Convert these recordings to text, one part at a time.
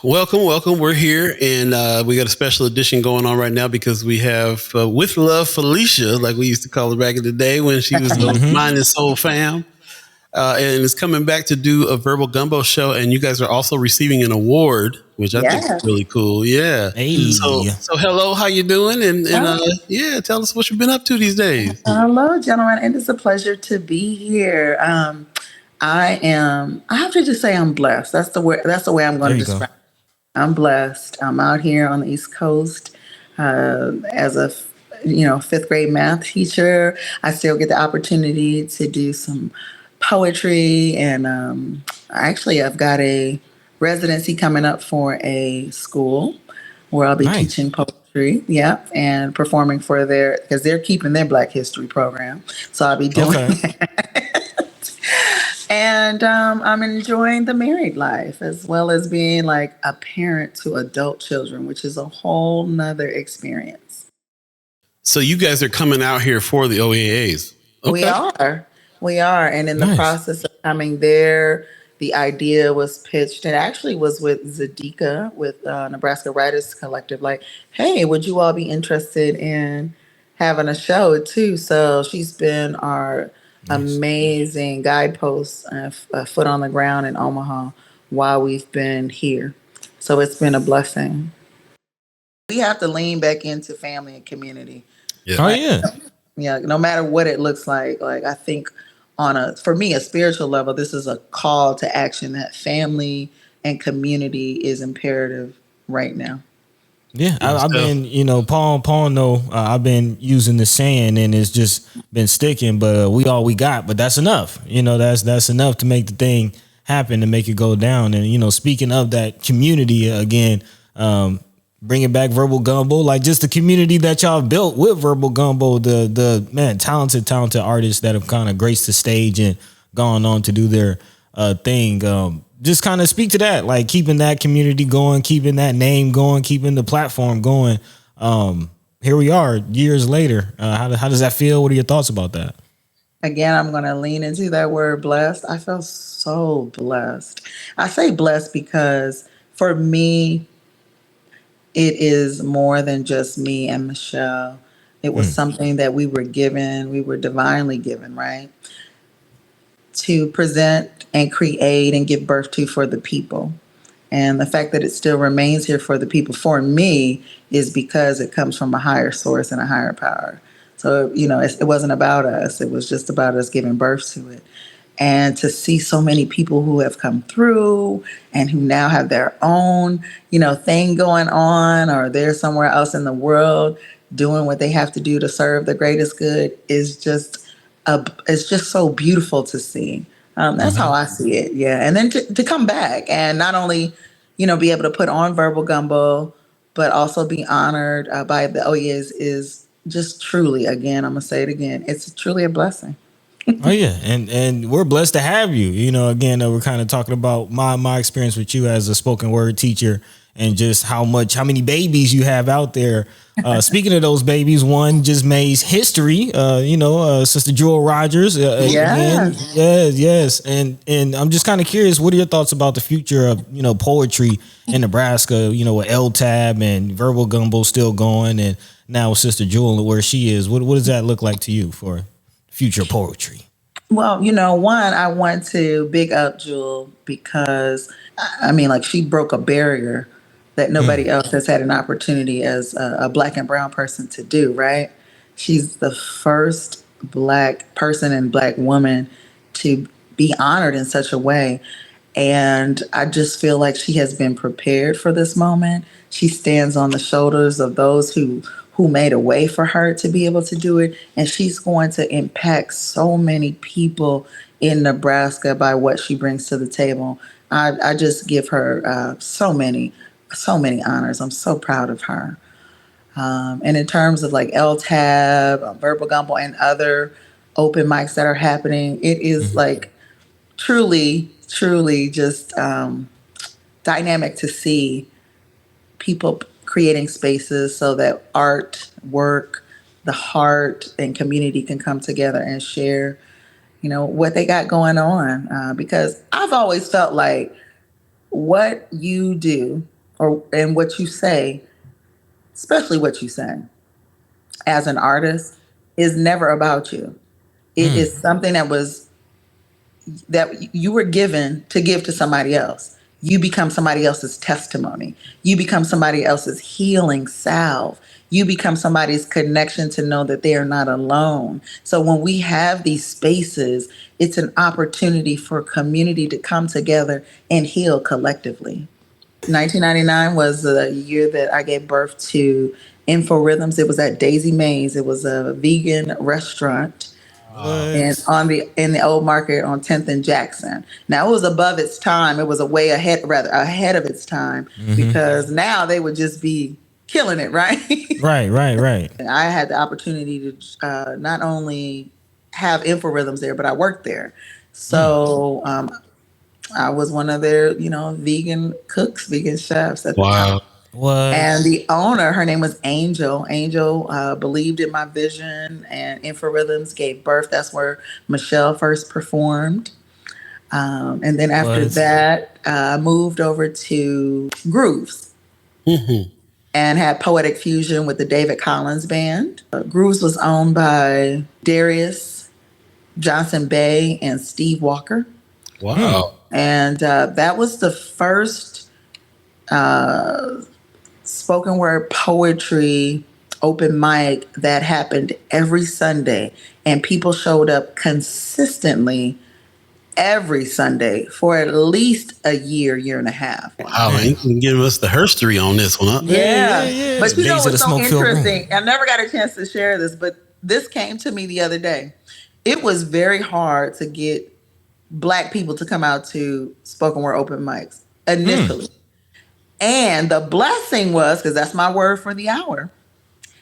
Welcome. We're here, and we got a special edition going on right now because we have Withlove Felicia, like we used to call her back in the day when she was the Mind and Soul fam, and is coming back to do a Verbal Gumbo show. And you guys are also receiving an award, which I think is Yeah. really cool. Yeah. So, Hey. so hello, how you doing? And Oh, yeah, tell us what you've been up to these days. hello, gentlemen. It is a pleasure to be here. I have to just say I'm blessed. That's the way I'm going There to you go. describe it. I'm blessed. I'm out here on the East Coast as a fifth grade math teacher. I still get the opportunity to do some poetry, and I've got a residency coming up for a school where I'll be Nice. teaching poetry. Yep, and performing for their because they're keeping their Black History program, so I'll be doing Okay. and I'm enjoying the married life as well as being like a parent to adult children, which is a whole nother experience. So you guys are coming out here for the OEAs. We Okay. are. We are. And in the Nice. process of coming there, the idea was pitched. It actually was with Zadika, with Nebraska Writers Collective. Like, hey, would you all be interested in having a show too? So she's been our Nice. amazing guidepost, foot on the ground in Omaha while we've been here. So it's been a blessing. We have to lean back into family and community. Yeah. Oh Like, yeah. yeah, no matter what it looks like I think for me, a spiritual level, this is a call to action that family and community is imperative right now. Yeah. Good I've stuff. been, Paul know I've been using the saying and it's just been sticking, but we all we got, but that's enough. That's enough to make the thing happen to make it go down. And speaking of that community again, bringing back Verbal Gumbo, like just the community that y'all built with Verbal Gumbo, the man, talented artists that have kind of graced the stage and gone on to do their thing. Just kind of speak to that, like keeping that community going, keeping that name going, keeping the platform going. Here we are, years later. How does that feel? What are your thoughts about that? Again, I'm going to lean into that word blessed. I feel so blessed. I say blessed because for me, it is more than just me and Michelle. It was Mm, something that we were given, we were divinely given, right? To present and create and give birth to for the people. And the fact that it still remains here for the people for me is because it comes from a higher source and a higher power. So, it wasn't about us, it was just about us giving birth to it. And to see so many people who have come through and who now have their own, thing going on, or they're somewhere else in the world doing what they have to do to serve the greatest good is just it's just so beautiful to see. That's how mhm. I see it. Yeah. And then to come back and not only, be able to put on Verbal Gumbo, but also be honored by the is just truly, again, I'm going to say it again, it's truly a blessing. Oh yeah, and we're blessed to have you. Again, we're kind of talking about my experience with you as a spoken word teacher, and just how many babies you have out there. Speaking of those babies, one just made history. Sister Jewel Rogers. Again, Yeah. yes, and I'm just kind of curious. What are your thoughts about the future of poetry in Nebraska? With L Tab and Verbal Gumbo still going, and now with Sister Jewel where she is. What does that look like to you for future poetry? Well, one, I want to big up Jewel because I mean, like, she broke a barrier that Mm, nobody else has had an opportunity as a black and brown person to do, right? She's the first black person and black woman to be honored in such a way. And I just feel like she has been prepared for this moment. She stands on the shoulders of those who made a way for her to be able to do it. And she's going to impact so many people in Nebraska by what she brings to the table. I just give her so many honors. I'm so proud of her. And in terms of like LTAB, Verbal Gumbo, and other open mics that are happening, it is mhm. like truly just dynamic to see people creating spaces so that art, work, the heart, and community can come together and share, what they got going on. Because I've always felt like what you do and what you say, especially what you say as an artist, is never about you. It is something that you were given to give to somebody else. You become somebody else's testimony. You become somebody else's healing salve. You become somebody's connection to know that they are not alone. So when we have these spaces, it's an opportunity for community to come together and heal collectively. 1999 was the year that I gave birth to Info Rhythms. It was at Daisy Mae's. It was a vegan restaurant and What? on the in the old market on 10th and Jackson. Now it was above its time. It was a way ahead, rather ahead of its time, because now they would just be killing it, right? Right, right, right. I had the opportunity to not only have Inforhythms there, but I worked there. So I was one of their, vegan cooks, vegan chefs at the time. Wow. And What? the owner, her name was Angel. Angel believed in my vision, and Inforhythms gave birth. That's where Michelle first performed. And then after What? that, I moved over to Grooves Mhm. and had Poetic Fusion with the David Collins Band. Grooves was owned by Darius Johnson Bay and Steve Walker. Wow. And that was the first spoken word poetry open mic that happened every Sunday. And people showed up consistently every Sunday for at least a year and a half. Wow, man. You Man. can give us the herstory on this one, huh? Yeah, Yeah. yeah. It's But you know Days of the what's so Smoke Filled Room. interesting? I never got a chance to share this, but this came to me the other day. It was very hard to get Black people to come out to spoken word open mics initially. And the blessing was, because that's my word for the hour,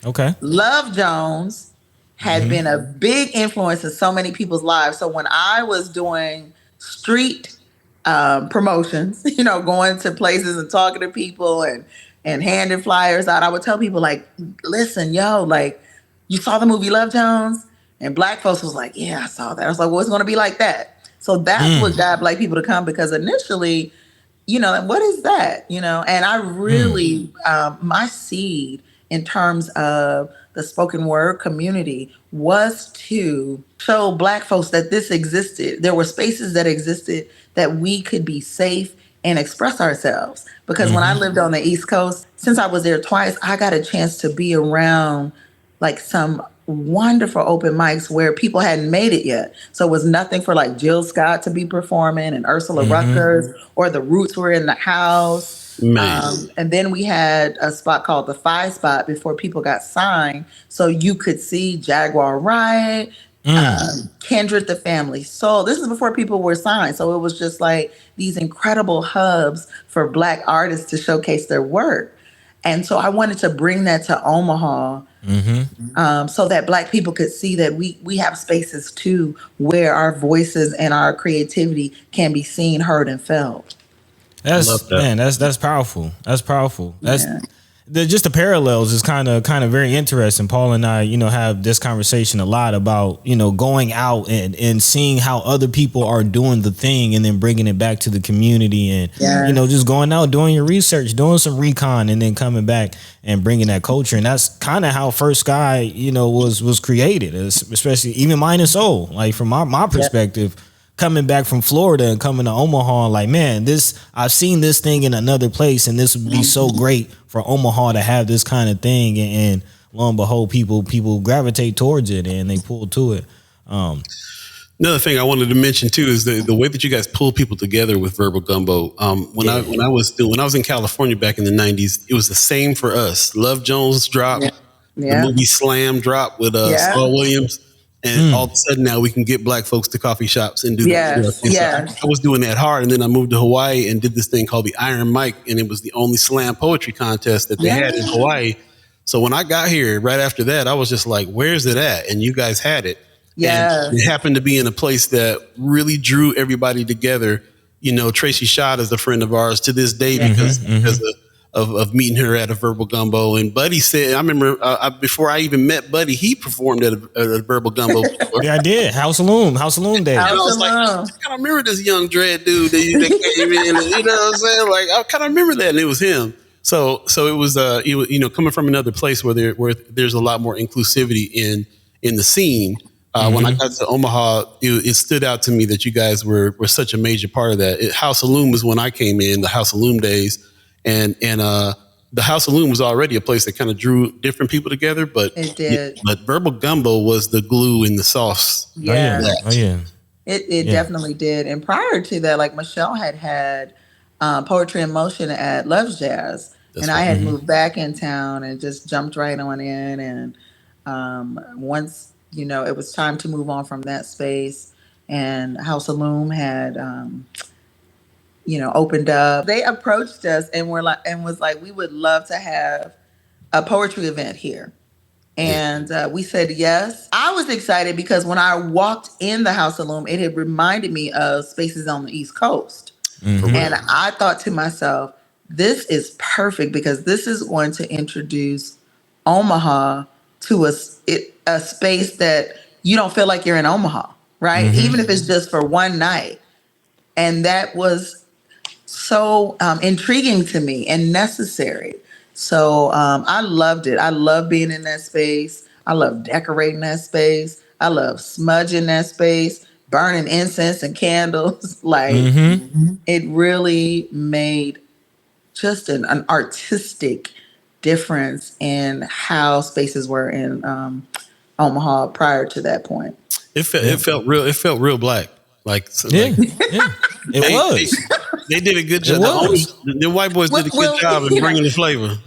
Okay. Love Jones had been a big influence in so many people's lives. So when I was doing street promotions, going to places and talking to people and handing flyers out, I would tell people like, listen, yo, like, you saw the movie Love Jones? And Black folks was like, yeah, I saw that. I was like, well, it's going to be like that. So that's what got Black people to come, because initially, what is that? And I really, my seed in terms of the spoken word community was to show Black folks that this existed. There were spaces that existed that we could be safe and express ourselves. Because when I lived on the East Coast, since I was there twice, I got a chance to be around like some wonderful open mics where people hadn't made it yet. So it was nothing for like Jill Scott to be performing and Ursula Rutgers, or the Roots were in the house. Man. And then we had a spot called the Five Spot before people got signed. So you could see Jaguar Wright, Kendrick the Family Soul. This is before people were signed. So it was just like these incredible hubs for Black artists to showcase their work. And so I wanted to bring that to Omaha, so that Black people could see that we have spaces too where our voices and our creativity can be seen, heard, and felt. That's Love that. man. That's powerful. That's powerful. That's Yeah. just the parallels is kind of very interesting. Paul and I, have this conversation a lot about going out and seeing how other people are doing the thing and then bringing it back to the community and Yes. just going out doing your research, doing some recon, and then coming back and bringing that culture. And that's kind of how First Sky was created, especially even Mind and Soul. Like from my perspective. Coming back from Florida and coming to Omaha, like, man, I've seen this thing in another place, and this would be so great for Omaha to have this kind of thing. And lo and behold, people gravitate towards it and they pull to it. Another thing I wanted to mention too is the way that you guys pull people together with Verbal Gumbo. When I was in California back in the '90s, it was the same for us. Love Jones dropped, the Yeah. movie Slam dropped with Yeah. Saul Williams, and all of a sudden now we can get Black folks to coffee shops and do Yes, thing. So yes. I was doing that hard, and then I moved to Hawaii and did this thing called the Iron Mike, and it was the only slam poetry contest that they had in Hawaii. So when I got here, right after that, I was just like, "Where's it at?" And you guys had it. Yes. And it happened to be in a place that really drew everybody together. Tracy Schott is a friend of ours to this day because of of meeting her at a Verbal Gumbo. And Buddy said, I remember before I even met Buddy, he performed at a Verbal Gumbo before. Yeah, I did. House Saloon Day. And I House was like, I alone. kind of remember this young dread dude that came in. And, you know what I'm saying? Like, I kind of remember that, and it was him. So it was, coming from another place where there's a lot more inclusivity in the scene. When I got to Omaha, it stood out to me that you guys were such a major part of that. House Saloon was when I came in, the House Saloon days, and the House Saloon was already a place that kind of drew different people together. But It did. But Verbal Gumbo was the glue in the sauce. Yeah. Oh yeah. It definitely did. And prior to that, like Michelle had Poetry in Motion at Love's Jazz. That's And I right. had moved back in town and just jumped right on in. And once, it was time to move on from that space, and House of Loom had, opened up, they approached us and was like, we would love to have a poetry event here. And we said yes. I was excited because when I walked in the House of Loom, it had reminded me of spaces on the East Coast. And I thought to myself, this is perfect because this is going to introduce Omaha to a space that you don't feel like you're in Omaha, right? Even if it's just for one night. And that was so intriguing to me and necessary. So I loved it. I love being in that space. I love decorating that space. I love smudging that space, burning incense and candles. Like it really made just an artistic difference in how spaces were in Omaha prior to that point. It felt real. It felt real black. Like, Yeah. It was. They did a good job. The white boys did a good job in bringing the flavor.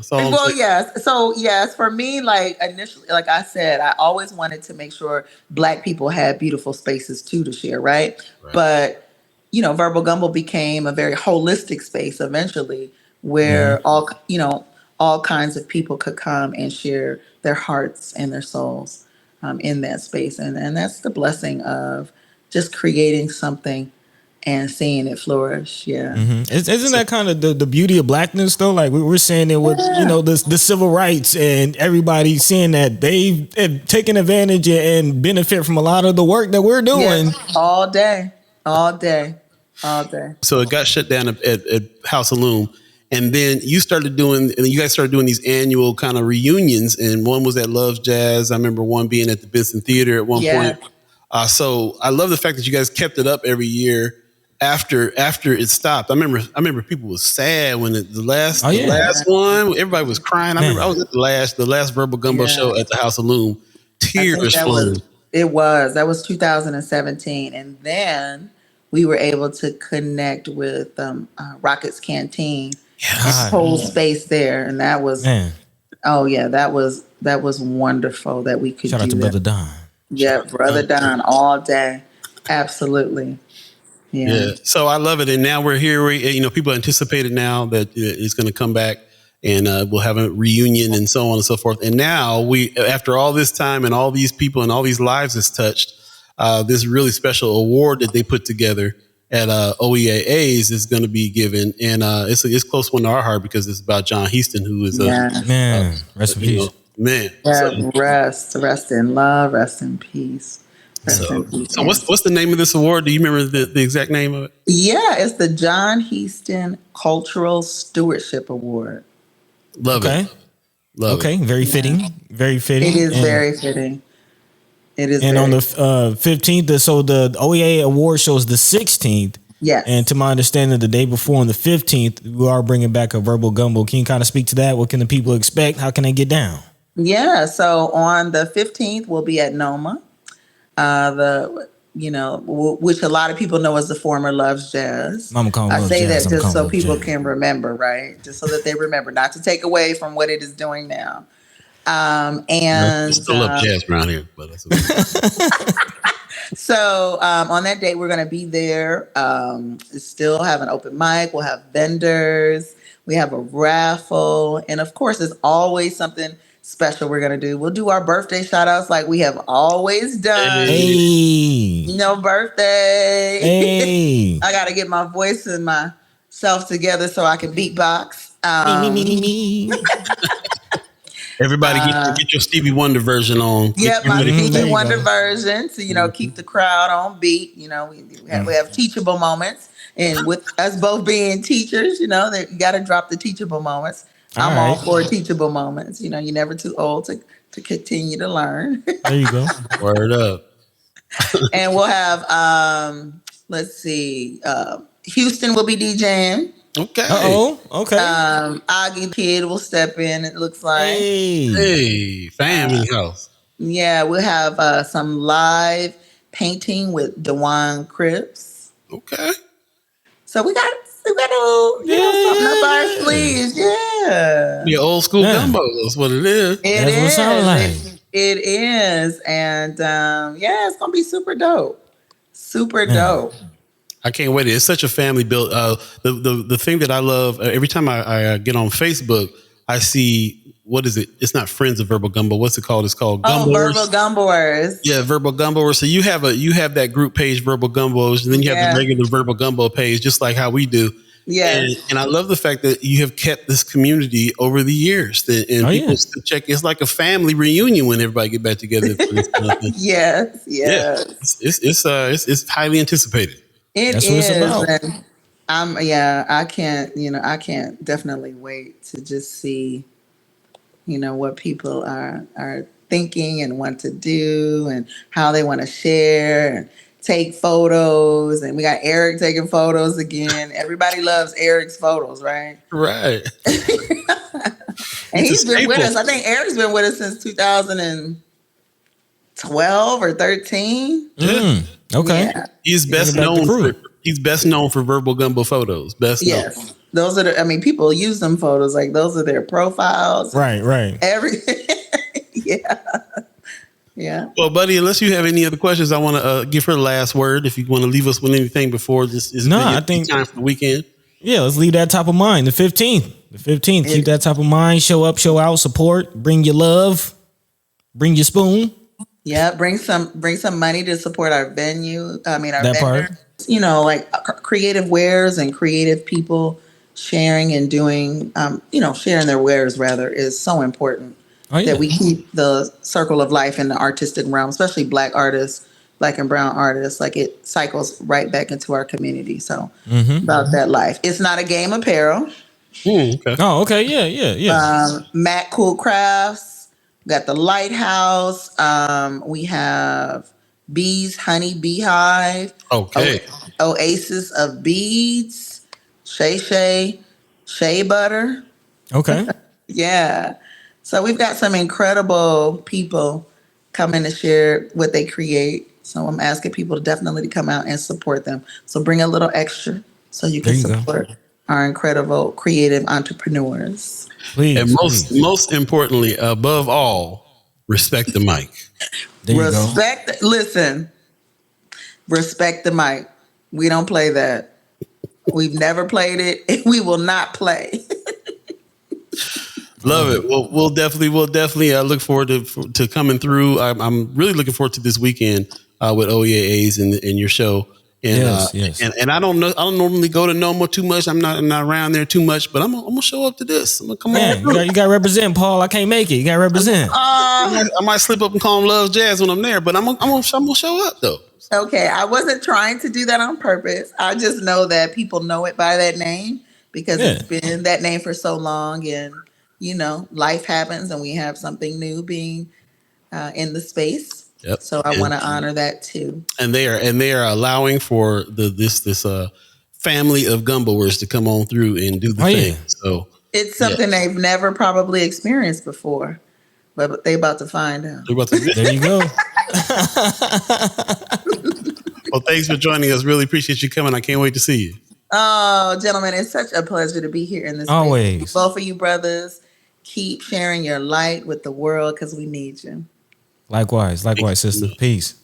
Yes. So yes, for me, like initially, like I said, I always wanted to make sure Black people had beautiful spaces too to share, right? But Verbal Gumbo became a very holistic space eventually, where all kinds of people could come and share their hearts and their souls in that space, and that's the blessing of just creating something and seeing it flourish. Yeah. Isn't that kind of the beauty of Blackness though? Like we were saying it with, the civil rights and everybody seeing that they've taken advantage and benefit from a lot of the work that we're doing. Yes. All day. So it got shut down at House of Loom. And then you guys started doing these annual kind of reunions. And one was at Love's Jazz. I remember one being at the Benson Theater at one point. So I love the fact that you guys kept it up every year after it stopped. I remember people was sad when the last one, everybody was crying. I remember I was at the last Verbal Gumbo show at the House of Loom. Tears flowing. That was 2017. And then we were able to connect with Rockets Canteen and whole space there. And that was, that was wonderful that we could Shout out to Brother Don. Yeah, Brother Don all day. Absolutely. Yeah. So I love it. And now we're here. People anticipated now that it's going to come back and we'll have a reunion and so on and so forth. And now after all this time and all these people and all these lives it's touched, this really special award that they put together at OEAA's is going to be given. And it's a close one to our heart because it's about John Heaston, who is rest in peace. Man. Rest in love, rest in peace. So what's the name of this award? Do you remember the exact name of it? Yeah, it's the John Heaston Cultural Stewardship Award. Love it. Very fitting. Very fitting. It is very fitting. It is. And on the 15th, so the OEA award shows the 16th. Yes. And to my understanding, the day before on the 15th, we are bringing back a Verbal Gumbo. Can you kind of speak to that? What can the people expect? How can they get down? Yeah. So on the 15th, we'll be at Noma. Which a lot of people know as the former Love's Jazz. I say that just so people can remember, right? Just so that they remember, not to take away from what it is doing now. And still love jazz around here, but that's okay. So on that date, we're going to be there. Still have an open mic. We'll have vendors. We have a raffle, and of course, there's always something special we're going to do. We'll do our birthday shout outs like we have always done. Hey. Birthday. Hey. I got to get my voice and myself together so I can beatbox. Me. Everybody get your Stevie Wonder version on. Get My ready for Stevie There you Wonder go. version to keep the crowd on beat. We have teachable moments, and with us both being teachers, that you got to drop the teachable moments. All I'm all right. for teachable moments. You're never too old to continue to learn. There you go. Word up. And we'll have let's see, Houston will be DJing. Okay. Okay. Augie Kid will step in. It looks like. Hey. Hey, fam in the house. Yeah, we'll have some live painting with Dewan Cripps. Okay. So we got a something up our Yeah. sleeves. Yeah, Yeah, old school Yeah. gumbo. That's what it is. it That's what it sounds like. is. It is, and it's gonna be super dope. Super Man. dope. I can't wait. It's such a family built. The thing that I love every time I get on Facebook, I see what is it? It's not Friends of Verbal Gumbo. What's it called? It's called Oh, Verbal Gumboers. Gumboers. Yeah, Verbal Gumboers. So you have that group page Verbal Gumbos, and then you have the Yeah. regular Verbal Gumbo page, just like how we do. Yes. And I love the fact that you have kept this community over the years, and Oh, people yeah. still check. It's like a family reunion when everybody get back together for this kind of thing. Yes. Yeah, Yes. it's highly anticipated. It That's what it's is, about. and I can't definitely wait to just see, what people are thinking and want to do and how they want to share and take photos. And we got Eric taking photos again. Everybody loves Eric's photos, right? Right. And It's a he's been with staple. us. I think Eric's been with us since 2012 or 13. Okay. Yeah. He's best Bring it back to known crew. for Verbal Gumbo photos. Best known. Yes. Those are people use them photos. Like those are their profiles. Right. Right. Everything. Yeah. Yeah. Well, buddy, unless you have any other questions, I want to give her the last word. If you want to leave us with anything before this is No, I think- time for the weekend. Yeah. Let's leave that top of mind. The 15th. The 15th. Keep that top of mind. Show up. Show out. Support. Bring your love. Bring your spoon. Yeah. Bring some money to support our venue. I mean, our That vendors. part. Like creative wares and creative people sharing and doing, sharing their wares rather is so important. Oh, yeah. That we keep the circle of life in the artistic realm, especially Black artists, Black and brown artists. Like it cycles right back into our community. So about that life. It's not a game apparel. Okay. Oh, okay. Yeah. Mac Cool Crafts. We got the Lighthouse. We have Bees Honey Beehive. Okay. Oasis of Beads. Shea Butter. Okay. Yeah. So we've got some incredible people coming to share what they create. So I'm asking people to definitely come out and support them. So bring a little extra so you can There you go. support our incredible creative entrepreneurs. Please. And please. most importantly, above all, respect the mic. There you go. Listen, respect the mic. We don't play that. We've never played it, and we will not play. Love it. Well, we'll definitely look forward to coming through. I'm really looking forward to this weekend with OEAs and your show. And, Yes. And I don't know. I don't normally go to Noma too much. I'm not around there too much. But I'm gonna show up to this. I'm gonna come Man, on. you got to represent, Paul. I can't make it. You got to represent. I might slip up and call him Love Jazz when I'm there. But I'm gonna show up though. Okay, I wasn't trying to do that on purpose. I just know that people know it by that name because it's been that name for so long, and life happens, and we have something new being in the space. Yep. So I want to honor that too. And they are allowing for this family of gumboers to come on through and do the thing. Yeah. So It's something they've never probably experienced before, but they about to find out. There you go. Well, thanks for joining us. Really appreciate you coming. I can't wait to see you. Oh, gentlemen, it's such a pleasure to be here in this. Always. Space. Both of you brothers, keep sharing your light with the world because we need you. Likewise, sister. Peace.